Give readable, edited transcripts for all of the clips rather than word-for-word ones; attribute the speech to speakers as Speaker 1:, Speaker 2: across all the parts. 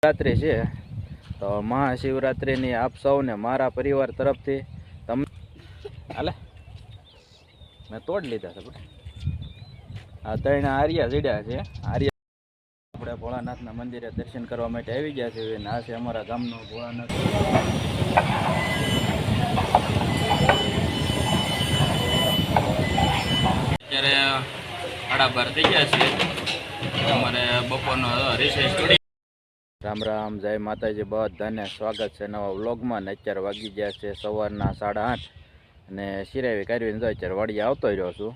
Speaker 1: રાત્રિ છે તો મહાશિવરાત્રિની આપ સૌને મારા પરિવાર તરફથી તમને હાલે મેં તોડ લીધા છે આ ત્રણ આર્યા જડ્યા છે આર્યા આપણે ભોળાનાથના મંદિરે દર્શન કરવા માટે આવી ગયા છે અને આ છે અમારા ગામનો ભોળાનાથ અત્યારે 12:30 થઈ ગયા છે અમારે બપોરનો રિસેસ રામ રામ જય માતાજી બધાને સ્વાગત છે નવા વ્લોગમાં ને અત્યારે વાગી ગયા છે સવારના 8:30 અને શિરાવી કાઢવીને તો અત્યારે વાડીએ આવતો રહ્યો છું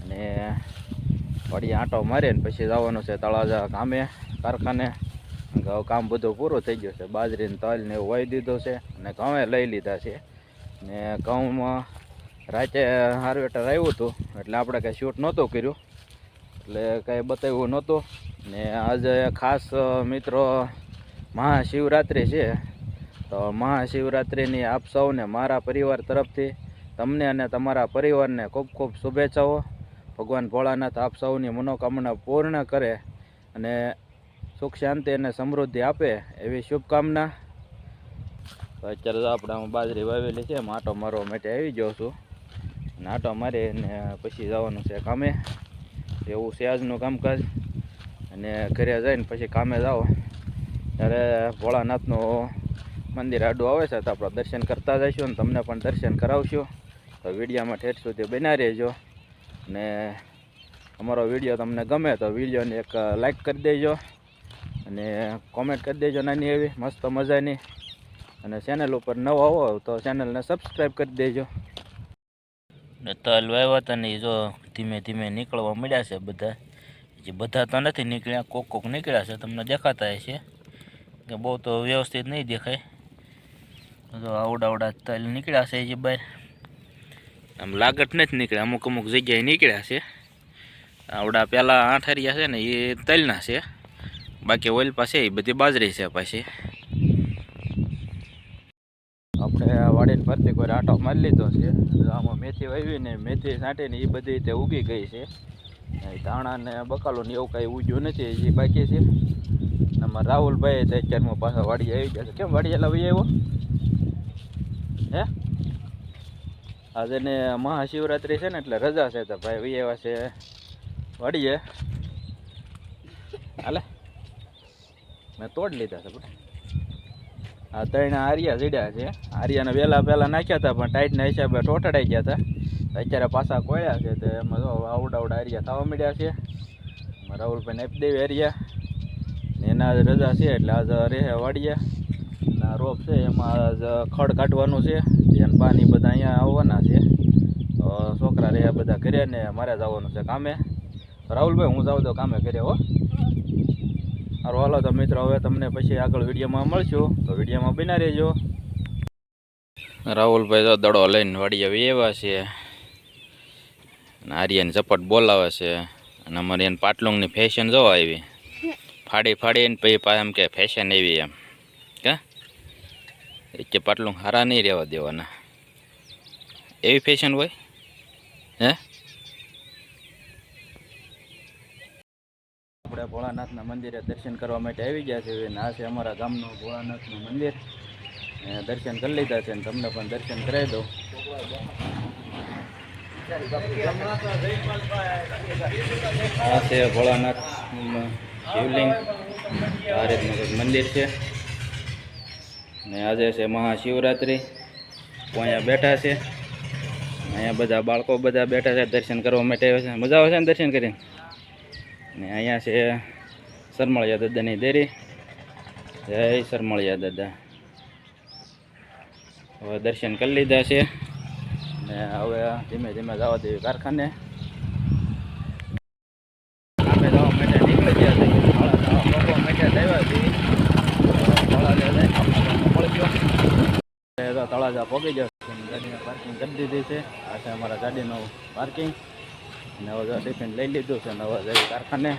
Speaker 1: અને વાડીએ આંટો મારે ને પછી જવાનું છે તળાજા કામે કારખાને કામ બધું પૂરું થઈ ગયું છે બાજરીને તલ ને એવું વાવી દીધું છે અને ઘઉં લઈ લીધા છે ને ઘઉંમાં રાતે હાર્વેસ્ટર આવ્યું હતું એટલે આપણે કંઈ શૂટ નહોતું કર્યું એટલે કંઈ બતાવ્યું નહોતું ને આજે ખાસ મિત્રો મહાશિવરાત્રિ છે તો મહાશિવરાત્રિની આપ સૌને મારા પરિવાર તરફથી તમને અને તમારા પરિવારને ખૂબ ખૂબ શુભેચ્છાઓ ભગવાન ભોળાનાથ આપ સૌની મનોકામના પૂર્ણ કરે અને સુખ શાંતિ અને સમૃદ્ધિ આપે એવી શુભકામના તો અત્યારે આપણે બાજરી વાવેલી છે આંટો મારવા માટે આવી ગયો છું અને આંટો મારીને પછી જવાનું છે કામે એવું છે આજનું કામકાજ અને ઘરે જઈને પછી કામે જાઓ ત્યારે ભોળાનાથનું મંદિર આડું આવે છે તો આપણે દર્શન કરતા જઈશું અને તમને પણ દર્શન કરાવશું તો વિડીયોમાં ઠેઠ સુધી બના રહેજો અને અમારો વિડીયો તમને ગમે તો વિડીયોને એક લાઈક કરી દેજો અને કોમેન્ટ કરી દેજો નાની એવી મસ્ત મજાની અને ચેનલ ઉપર નવા હો તો ચેનલને સબસ્ક્રાઈબ કરી દેજો ને તલ વાવ્યા હતા ને જો ધીમે ધીમે નીકળવા મળ્યા છે બધા તો નથી નીકળ્યા કોક નીકળ્યા છે તમને દેખાતા હશે કે બહુ તો વ્યવસ્થિત નહીં દેખાય તો આવડા તલ નીકળ્યા છે જે બહાર આમ લાગત નથી નીકળ્યા અમુક જગ્યાએ નીકળ્યા છે આવડા પહેલાં આઠરિયા છે ને એ તલના છે બાકી ઓઇલ પાસે એ બધી બાજરી છે પાછી આપણે વાડીને ફરતી કોઈ આંટો મારી લીધો છે આમાં મેથી વાવી ને મેથી છાંટીને એ બધી તે ઉગી ગઈ છે ધાણા ને બકાલો ને એવું કાંઈ ઉગ્યું નથી એ બાકી છે આમાં રાહુલભાઈ તે અત્યારમાં પાછા વાડી આવી ગયા છે કેમ વાડી એલા ભાઈ આવ્યો હે આજે ને મહાશિવરાત્રિ છે ને એટલે રજા છે તો ભાઈ ભાઈ આવ્યા છે વાડીએ હાલે મેં તોડ લીધા છે આ ત્રણ આર્યા જડ્યા છે આર્યાને પહેલાં નાખ્યા હતા પણ ટાઈટના હિસાબે ટોટડાઈ ગયા હતા અત્યારે પાછા કોળ્યા છે તો એમાં જો આવડા આર્યા થવા મળ્યા છે રાહુલભાઈને આપી દેવી આર્યા ને એના આજ રજા છે એટલે આજ રહે વાડીએ ના રોપ છે એમાં આજ ખડ કાઢવાનું છે અને પાણી બધા અહીંયા આવવાના છે તો છોકરા રહે બધા ઘરે ને મારે જવાનું છે કામે રાહુલભાઈ હું જાઉં તો કામે ઘરે હો સારું હાલો તો મિત્રો હવે તમને પછી આગળ વિડીયોમાં મળશું તો વિડીયોમાં બના રહેજો રાહુલભાઈ તો દડો લઈને વાડીએ એવા છે આર્યન ઝપટ બોલાવે છે અને અમારે એને પાટલુંગની ફેશન જોવા આવી ફાડીને પછી પાછા એમ કે ફેશન એવી એમ કે પાટલું હારા નહીં રહેવા દેવાના એવી ફેશન હોય હે આપણે ભોળાનાથના મંદિરે દર્શન કરવા માટે આવી ગયા છે અને આ છે અમારા ગામનું ભોળાનાથનું મંદિર દર્શન કરી લીધા છે અને તમને પણ દર્શન કરાવી દઉં આ છે ભોળાનાથ શિવલિંગ આ રીતનું મંદિર છે ને આજે છે મહાશિવરાત્રિ અહીંયા બેઠા છે અહીંયા બધા બાળકો બધા બેઠા છે દર્શન કરવા માટે આવ્યા છે મજા આવે છે ને દર્શન કરીને ને અહીંયા છે સરમળિયા દાદાની દેરી જય સરમળિયા દાદા હવે દર્શન કરી લીધા છે ને હવે ધીમે ધીમે જવા દેવી કારખાને કામે જવા માટે નીકળી ગયા છે તળાજા પહોંચી ગયો ગાડીને પાર્કિંગ કરી દીધી છે આ છે અમારા ગાડીનું પાર્કિંગ અને હવે ટિફિન લઈ લીધું છે અને હવે જઈ કારખાને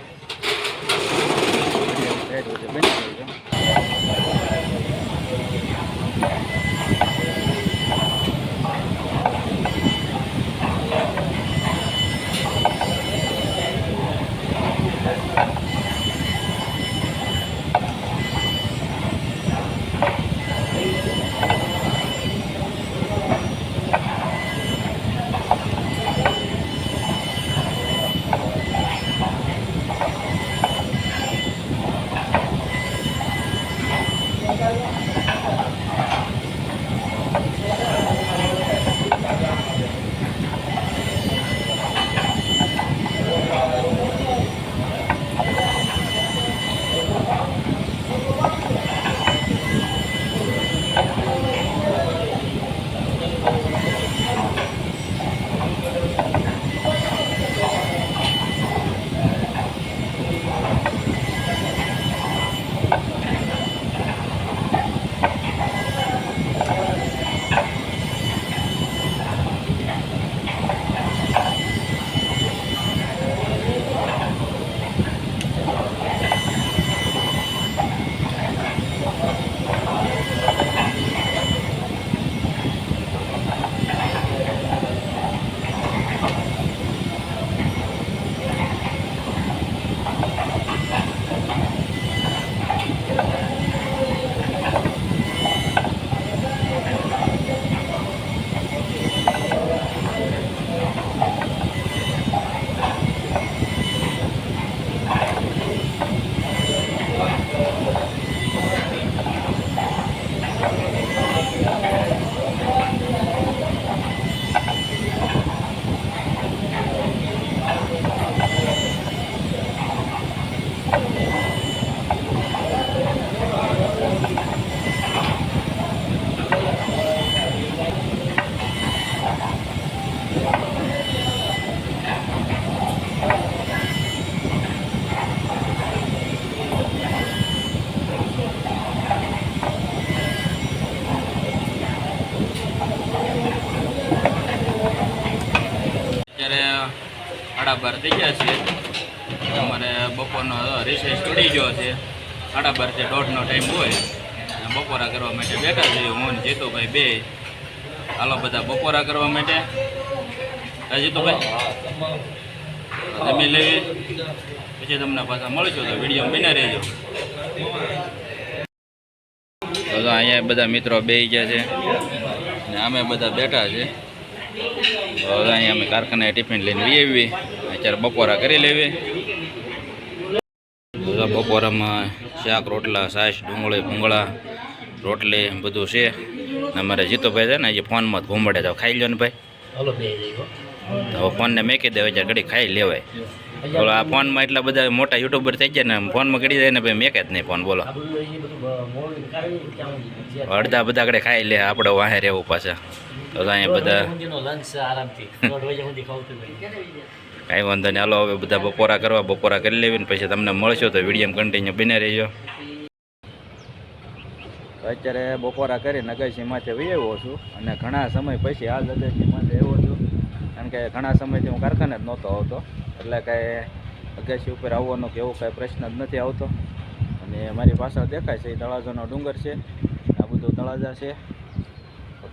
Speaker 1: 12 થઈ ગયા છે. અમારે બપોરનો રિસેસ તોડી ગયો છે. 12:30 થી 1:30નો ટાઈમ હોય. બપોરા કરવા માટે બેઠા છે હું ને જીતુભાઈ બે. હાલો બધા બપોરા કરવા માટે. જીતુભાઈ જમી લેવી પછી તમને પાછા મળશું તો વિડીયો બના રહેજો. તો અહીંયા બધા મિત્રો બેસી ગયા છે ને અમે બધા બેઠા છે. તો અહીંયા અમે કારખાને ટિફિન લઈને આવી અત્યારે બપોરા કરી લેવી. બપોરામાં શાક રોટલા છાશ ડુંગળી ભૂંગળા રોટલી બધું છે. અમારે જીતુભાઈ છે ને એ ફોનમાં ઘૂમડે તો ખાઈ લો ને ભાઈ. હવે ફોનને મેકી દે ત્યારે ઘડી ખાઈ લેવાય. બોલો આ ફોનમાં એટલા બધા મોટા યુટ્યુબર થઈ ગયા ને ફોનમાં ઘડી જાય ને ભાઈ મેકે જ નહીં ફોન. બોલો અડધા બધા ઘડે ખાઈ લે આપણે વાહે રહેવું પાછા. તો અહીંયા બધા કાંઈ વાંધો નહીં. હાલો હવે બધા બપોરા કરી લેવી ને પછી તમને મળશો તો વિડીયો કન્ટિન્યુ બને રહેજો. અત્યારે બપોરા કરીને અગાસીમાંથી આવ્યો છું અને ઘણા સમય પછી હાલ અગાસીમાંથી આવ્યો છું. કારણ કે ઘણા સમયથી હું કારખાને જ નહોતો આવતો એટલે કાંઈ અગાસી ઉપર આવવાનો કે એવો કાંઈ પ્રશ્ન જ નથી આવતો. અને મારી પાછળ દેખાય છે એ તળાજાનો ડુંગર છે. આ બધું તળાજા છે.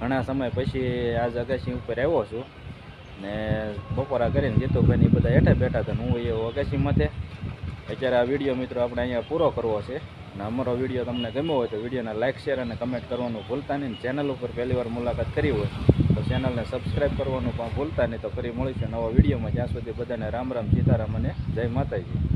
Speaker 1: ઘણા સમય પછી આજ અગાસી ઉપર આવ્યો છું ને બપોરા કરીને જીતુભાઈ બધા હેઠે બેઠા હતા. હું એ અગાસીમાંથી અત્યારે આ વિડીયો મિત્રો આપણે અહીંયા પૂરો કરવો છે. અને અમારો વિડીયો તમને ગમ્યો હોય તો વિડીયોને લાઇક શેર અને કમેન્ટ કરવાનું ભૂલતા નહીં. ચેનલ ઉપર પહેલીવાર મુલાકાત કરી હોય તો ચેનલને સબસ્ક્રાઈબ કરવાનું પણ ભૂલતા નહીં. તો ફરી મળીશું નવા વિડીયોમાં. જ્યાં સુધી બધાને રામ રામ સીતારામ અને જય માતાજી.